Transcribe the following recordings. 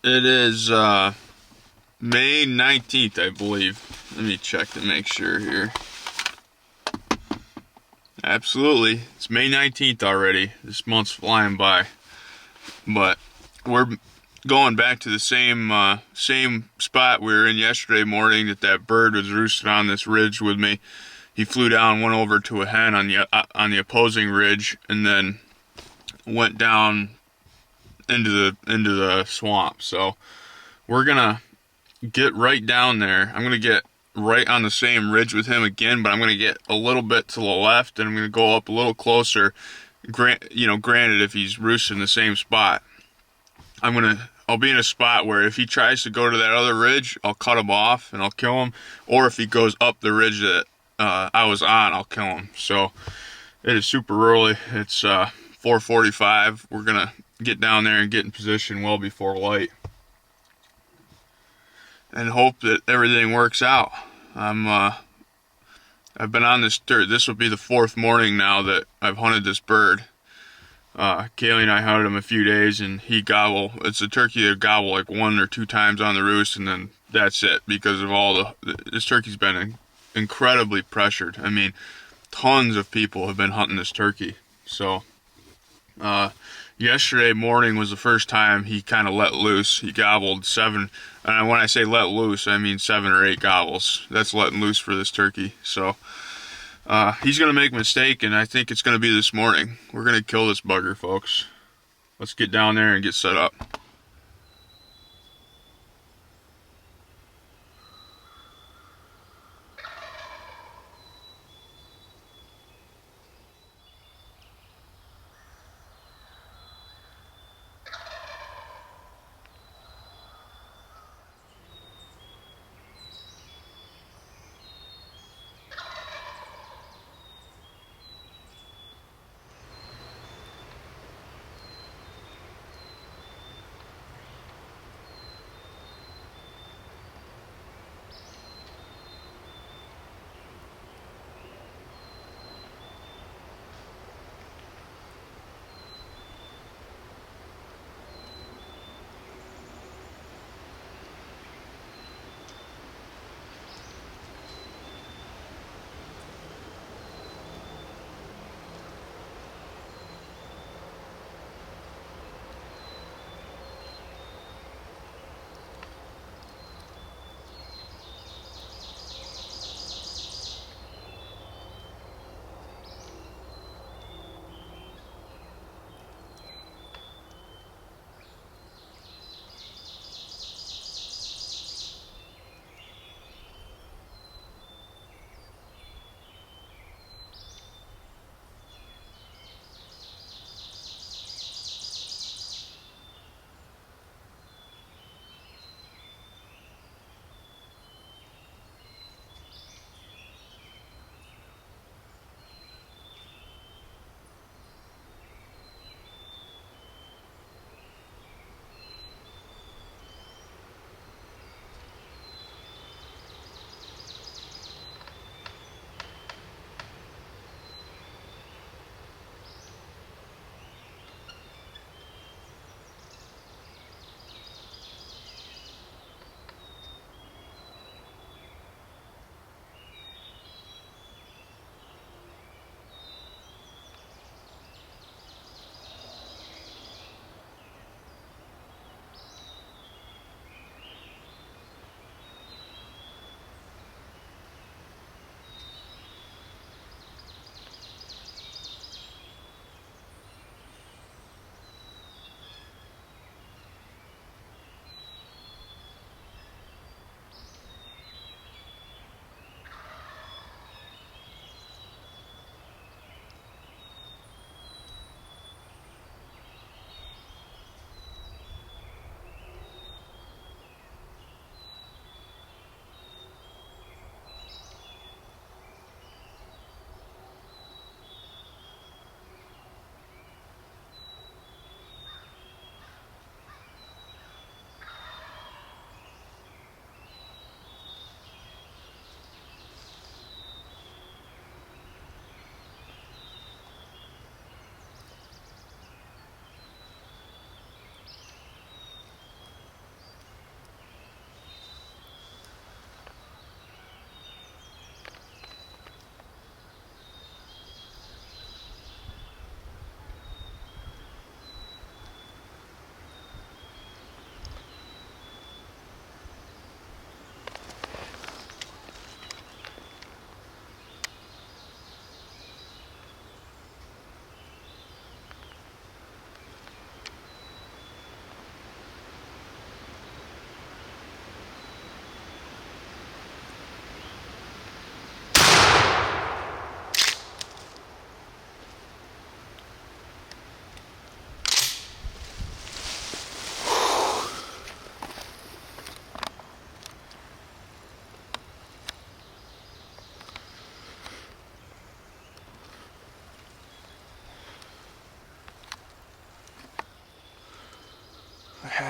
It is May 19th, I believe. Let me check to make sure here. Absolutely. It's May 19th already. This month's flying by. But we're going back to the same spot we were in yesterday morning that bird was roosted on this ridge with me. He flew down, went over to a hen on the opposing ridge, and then went down into the swamp. So we're gonna get right down there. I'm gonna get right on the same ridge with him again, but I'm gonna get a little bit to the left, and I'm gonna go up a little closer. Granted, if he's roosting in the same spot, I'll be in a spot where if he tries to go to that other ridge, I'll cut him off and I'll kill him. Or if he goes up the ridge that I was on, I'll kill him. So it is super early. It's 4:45. We're gonna get down there and get in position well before light, and hope that everything works out. I've been on this dirt. This will be the fourth morning now that I've hunted this bird. Kaylee and I hunted him a few days, and it's a turkey that gobble like 1 or 2 times on the roost, and then that's it, because of this turkey's been incredibly pressured. I mean, tons of people have been hunting this turkey. So, yesterday morning was the first time he kind of let loose. He gobbled 7, and when I say let loose, I mean 7 or 8 gobbles. That's letting loose for this turkey. So, he's going to make a mistake, and I think it's going to be this morning. We're going to kill this bugger, folks. Let's get down there and get set up.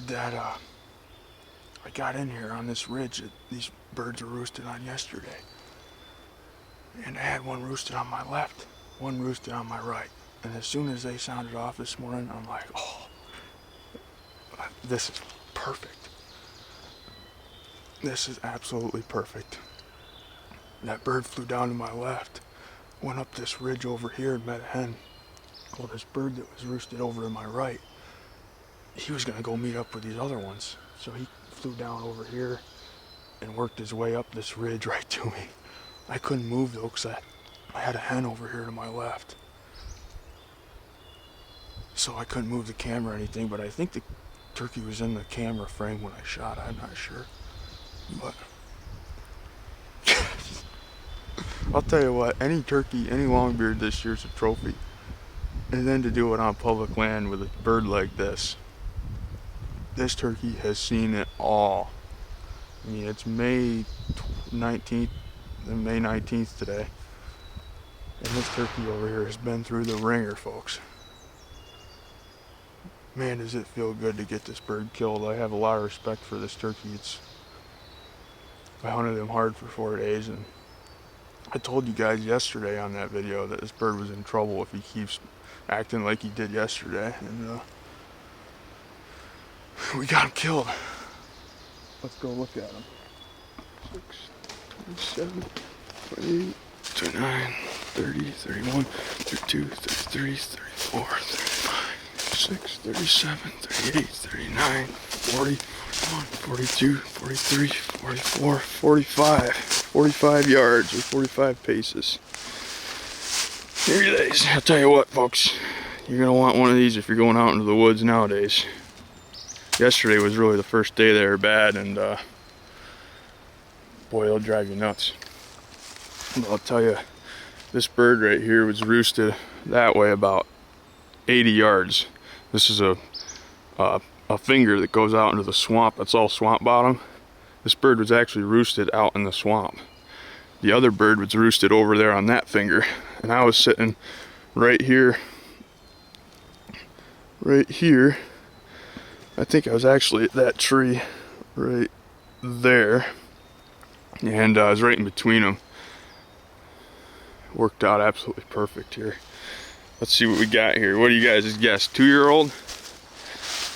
had that, I got in here on this ridge that these birds were roosted on yesterday. And I had one roosted on my left, one roosted on my right. And as soon as they sounded off this morning, I'm like, oh, this is perfect. This is absolutely perfect. That bird flew down to my left, went up this ridge over here and met a hen. Well, this bird that was roosted over to my right, he was gonna go meet up with these other ones. So he flew down over here and worked his way up this ridge right to me. I couldn't move though, because I had a hen over here to my left. So I couldn't move the camera or anything, but I think the turkey was in the camera frame when I shot. I'm not sure. But I'll tell you what, any turkey, any longbeard this year's a trophy. And then to do it on public land with a bird like this turkey has seen it all. I mean, it's May 19th, May 19th today. And this turkey over here has been through the ringer, folks. Man, does it feel good to get this bird killed. I have a lot of respect for this turkey. I hunted him hard for 4 days, and I told you guys yesterday on that video that this bird was in trouble if he keeps acting like he did yesterday, and we got him killed. Let's go look at him. 6, 27, 28, 29, 30, 31, 32, 33, 34, 35, 36, 37, 38, 39, 40, 41, 42, 43, 44, 45. 45 yards or 45 paces. Here it is. I'll tell you what, folks, you're gonna want one of these if you're going out into the woods nowadays. Yesterday was really the first day they were bad, and boy, they'll drive you nuts. But I'll tell you, this bird right here was roosted that way about 80 yards. This is a finger that goes out into the swamp. That's all swamp bottom. This bird was actually roosted out in the swamp. The other bird was roosted over there on that finger, and I was sitting right here. I think I was actually at that tree right there, and I was right in between them. Worked out absolutely perfect here. Let's see what we got here. What do you guys guess? 2-year-old?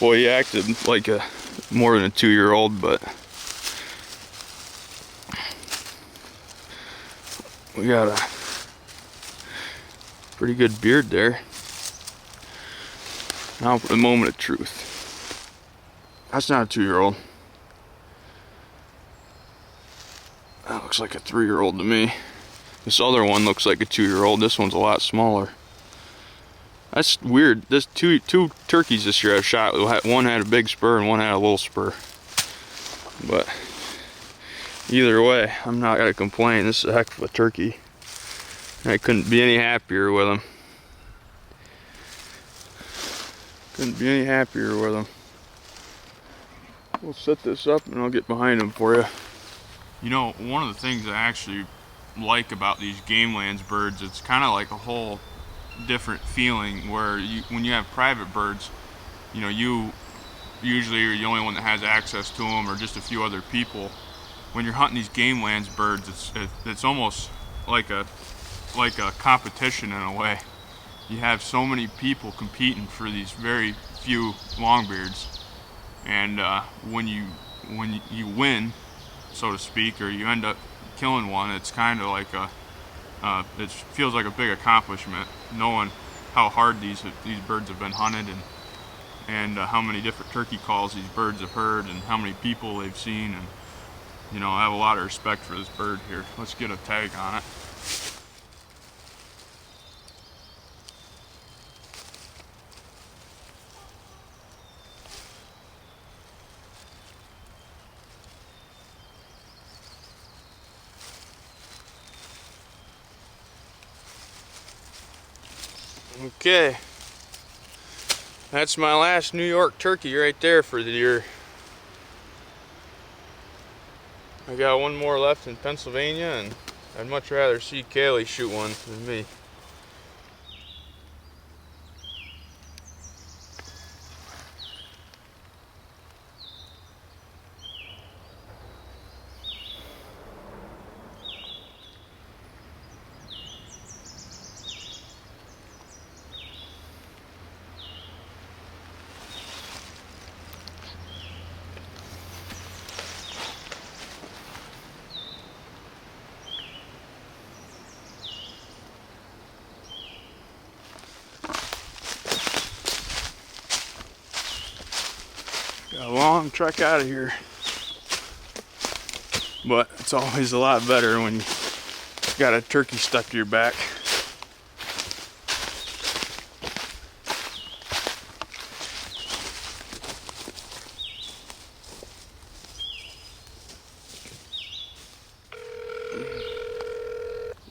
Boy, he acted like a more than a 2-year-old, but we got a pretty good beard there. Now for the moment of truth. That's not a 2-year-old. That looks like a 3-year-old to me. This other one looks like a 2-year-old. This one's a lot smaller. That's weird. This two turkeys this year I've shot. One had a big spur and one had a little spur. But either way, I'm not gonna complain. This is a heck of a turkey. I couldn't be any happier with him. Couldn't be any happier with him. We'll set this up and I'll get behind him for you. You know, one of the things I actually like about these game lands birds, it's kind of like a whole different feeling where when you have private birds, you know, you usually are the only one that has access to them, or just a few other people. When you're hunting these game lands birds, it's almost like a competition in a way. You have so many people competing for these very few longbeards, and when you win, so to speak, or you end up killing one, it's kind of like it feels like a big accomplishment, knowing how hard these birds have been hunted, and how many different turkey calls these birds have heard, and how many people they've seen. And you know, I have a lot of respect for this bird here. Let's get a tag on it. Okay, that's my last New York turkey right there for the year. I got one more left in Pennsylvania, and I'd much rather see Kaylee shoot one than me. a long trek out of here. But it's always a lot better when you got a turkey stuck to your back.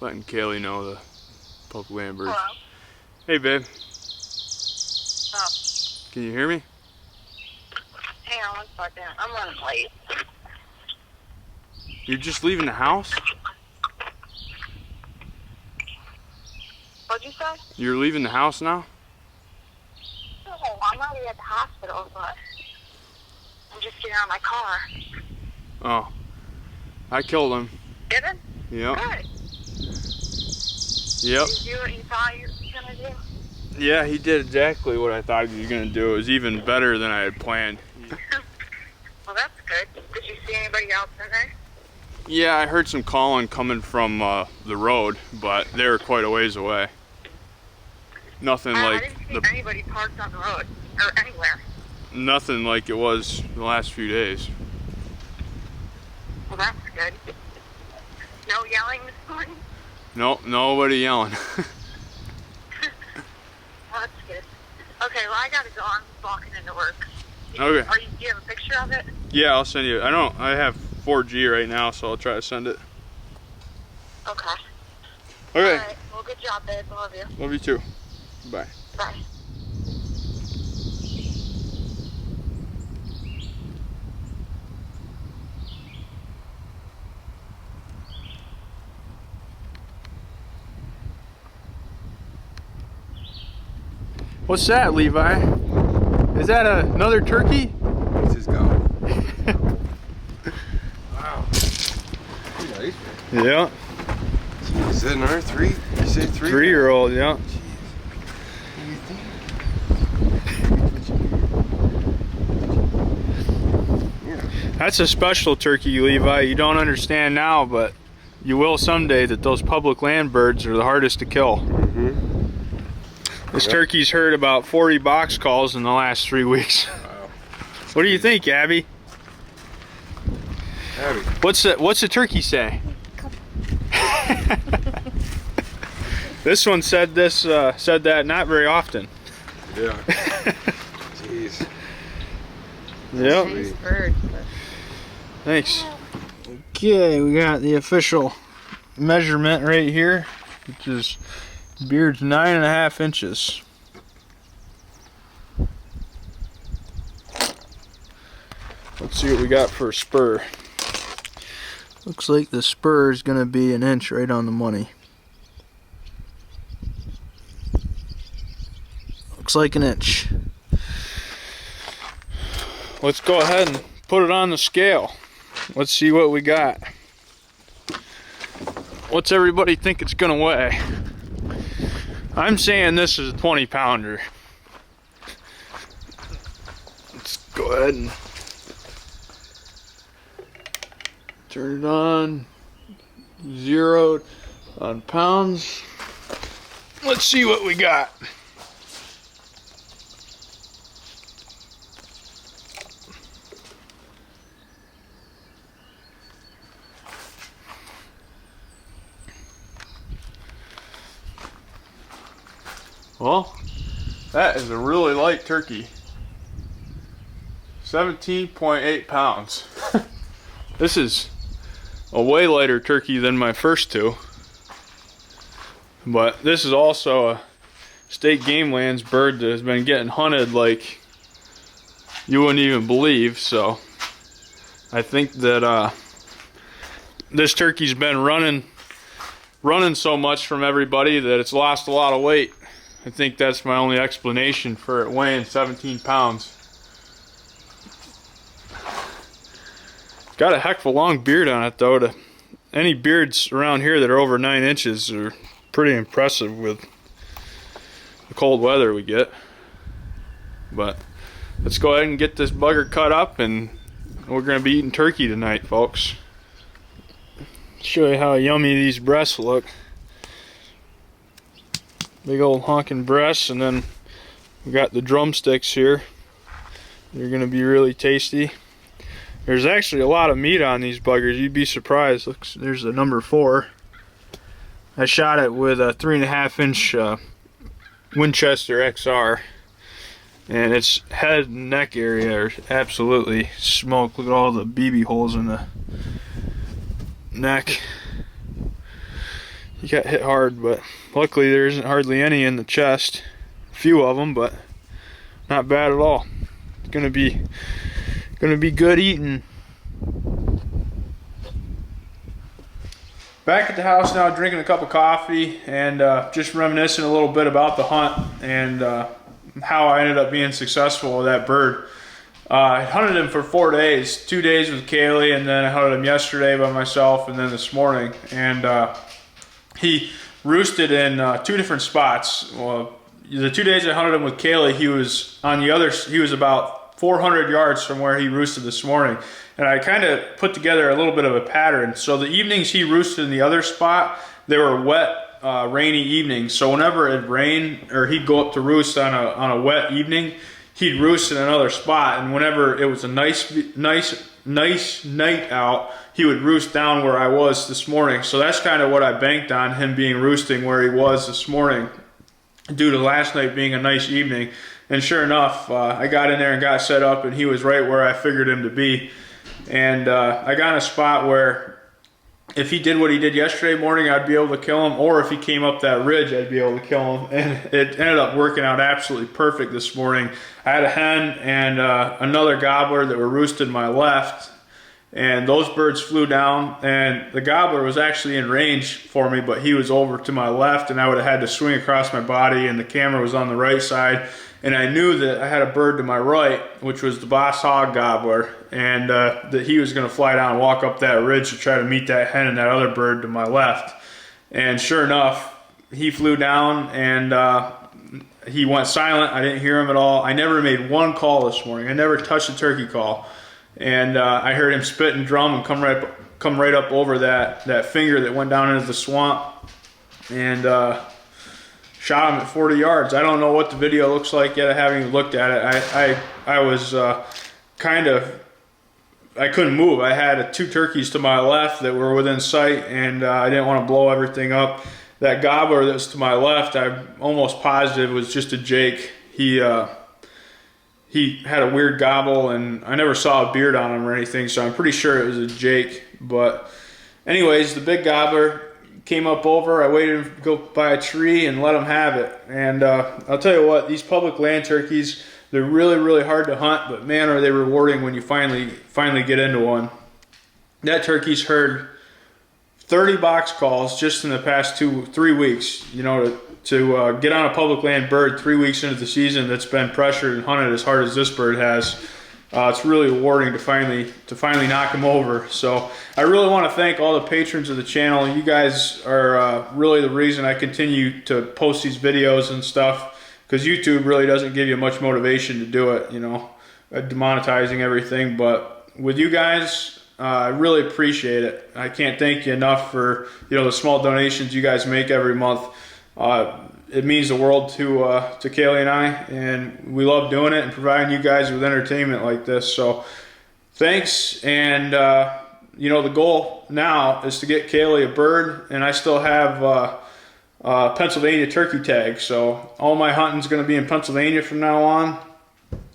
Letting Kaylee know the public land birds. Hello? Hey, babe. Oh, Can you hear me? hang on one second. I'm running late. You're just leaving the house? What'd you say? You're leaving the house now? No, I'm already at the hospital, but I'm just getting out of my car. Oh. I killed him. Did it? Yep. Good. Yep. Did you do what you thought you were gonna do? Yeah, he did exactly what I thought he was going to do. It was even better than I had planned. Well, that's good. Did you see anybody else in there? Yeah, I heard some calling coming from the road, but they were quite a ways away. Nothing I like didn't see anybody parked on the road or anywhere. nothing like it was the last few days. Well, that's good. No yelling this morning? Nope, nobody yelling. Well, that's good. Okay, well, I gotta go. I'm walking into work. Okay. Do you have a picture of it? Yeah, I'll send you. I have 4G right now, so I'll try to send it. Okay. Okay. All right. Well, good job, babe. I love you. Love you too. Bye. Bye. What's that, Levi? Is that another turkey? It's just gone. Wow. Nice. Yeah. Is that another three? You say three? 3-year-old, yeah. Yeah. That's a special turkey, Levi. You don't understand now, but you will someday, that those public land birds are the hardest to kill. Mm-hmm. This turkey's heard about 40 box calls in the last 3 weeks. Wow. What do you think, Abby? Abby. What's the turkey say? This one said that not very often. Yeah. Jeez. Yep. Nice bird. Thanks. Okay, we got the official measurement right here, which is beard's 9.5 inches. Let's see what we got for a spur. Looks like the spur is going to be 1 inch right on the money. Looks like 1 inch. Let's go ahead and put it on the scale. Let's see what we got. What's everybody think it's going to weigh? I'm saying this is a 20-pounder. Let's go ahead and turn it on. 0 on pounds. Let's see what we got. Well, that is a really light turkey. 17.8 pounds. This is a way lighter turkey than my first two. But this is also a state game lands bird that has been getting hunted like you wouldn't even believe. So I think that this turkey's been running so much from everybody that it's lost a lot of weight. I think that's my only explanation for it weighing 17 pounds. Got a heck of a long beard on it though. Any beards around here that are over 9 inches are pretty impressive with the cold weather we get. But let's go ahead and get this bugger cut up, and we're going to be eating turkey tonight, folks. Show you how yummy these breasts look. Big old honking breasts, and then we got the drumsticks here. They're gonna be really tasty. There's actually a lot of meat on these buggers. You'd be surprised. Look, there's the number 4. I shot it with a 3.5-inch Winchester XR, and its head and neck area are absolutely smoked. Look at all the BB holes in the neck. He got hit hard, but luckily there isn't hardly any in the chest. A few of them, but not bad at all. It's gonna be good eating. Back at the house now, drinking a cup of coffee and just reminiscing a little bit about the hunt and how I ended up being successful with that bird. I hunted him for 4 days, 2 days with Kaylee, and then I hunted him yesterday by myself, and then this morning. And he roosted in 2 different spots. Well, the 2 days I hunted him with Kaylee, he was on the other. He was about 400 yards from where he roosted this morning. And I kind of put together a little bit of a pattern. So the evenings he roosted in the other spot, they were wet, rainy evenings. So whenever it rained, or he'd go up to roost on a wet evening, he'd roost in another spot. And whenever it was a nice night out, he would roost down where I was this morning. So that's kind of what I banked on, him being roosting where he was this morning, due to last night being a nice evening. And sure enough, I got in there and got set up, and he was right where I figured him to be. And I got in a spot where if he did what he did yesterday morning, I'd be able to kill him, or if he came up that ridge, I'd be able to kill him. And it ended up working out absolutely perfect this morning. I had a hen and another gobbler that were roosted to my left, and those birds flew down, and the gobbler was actually in range for me, but he was over to my left, and I would have had to swing across my body, and the camera was on the right side. And I knew that I had a bird to my right, which was the boss hog gobbler, and that he was going to fly down and walk up that ridge to try to meet that hen and that other bird to my left. And sure enough, he flew down, and he went silent. I didn't hear him at all. I never made one call this morning. I never touched a turkey call. And I heard him spit and drum and come right up over that finger that went down into the swamp, and shot him at 40 yards. I don't know what the video looks like yet. I haven't even looked at it. I was I couldn't move. I had 2 turkeys to my left that were within sight, and I didn't want to blow everything up. That gobbler that's to my left, I'm almost positive was just a jake. He had a weird gobble, and I never saw a beard on him or anything, so I'm pretty sure it was a jake. But anyways, the big gobbler came up over. I waited to go by a tree and let him have it. And I'll tell you what, these public land turkeys, they're really, really hard to hunt, but man, are they rewarding when you finally get into one. That turkey's heard 30 box calls just in the past 2-3 weeks, you know, to get on a public land bird 3 weeks into the season that's been pressured and hunted as hard as this bird has. It's really rewarding to finally knock him over. So I really want to thank all the patrons of the channel. You guys are really the reason I continue to post these videos and stuff, because YouTube really doesn't give you much motivation to do it, you know, demonetizing everything. But with you guys, I really appreciate it. I can't thank you enough for, you know, the small donations you guys make every month. It means the world to Kaylee and I, and we love doing it and providing you guys with entertainment like this. So thanks, and you know, the goal now is to get Kaylee a bird, and I still have Pennsylvania turkey tag, so all my hunting's going to be in Pennsylvania from now on,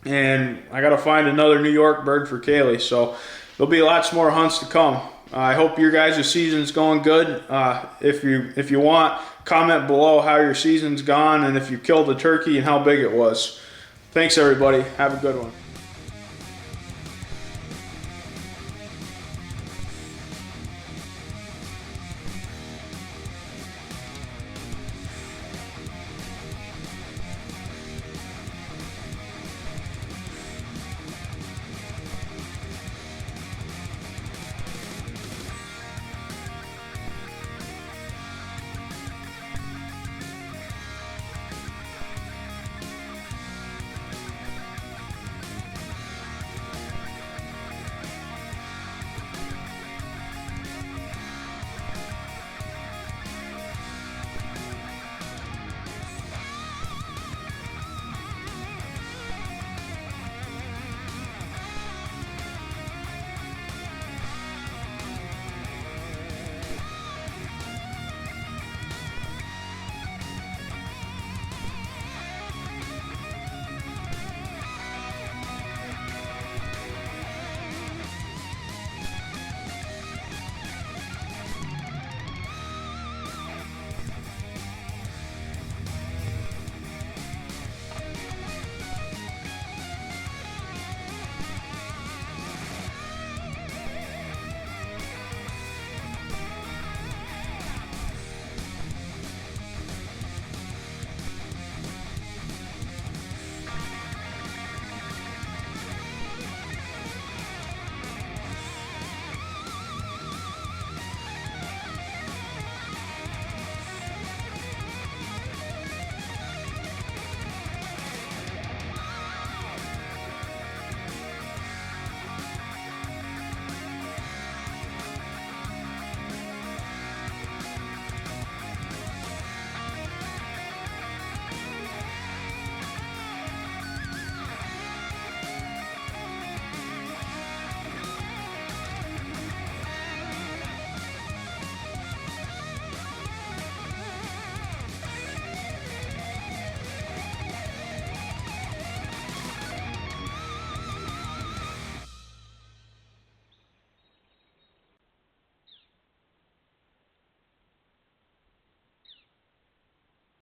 and I got to find another New York bird for Kaylee, so there'll be lots more hunts to come. I hope your guys' season's going good. If you want, comment below how your season's gone and if you killed a turkey and how big it was. Thanks everybody. Have a good one.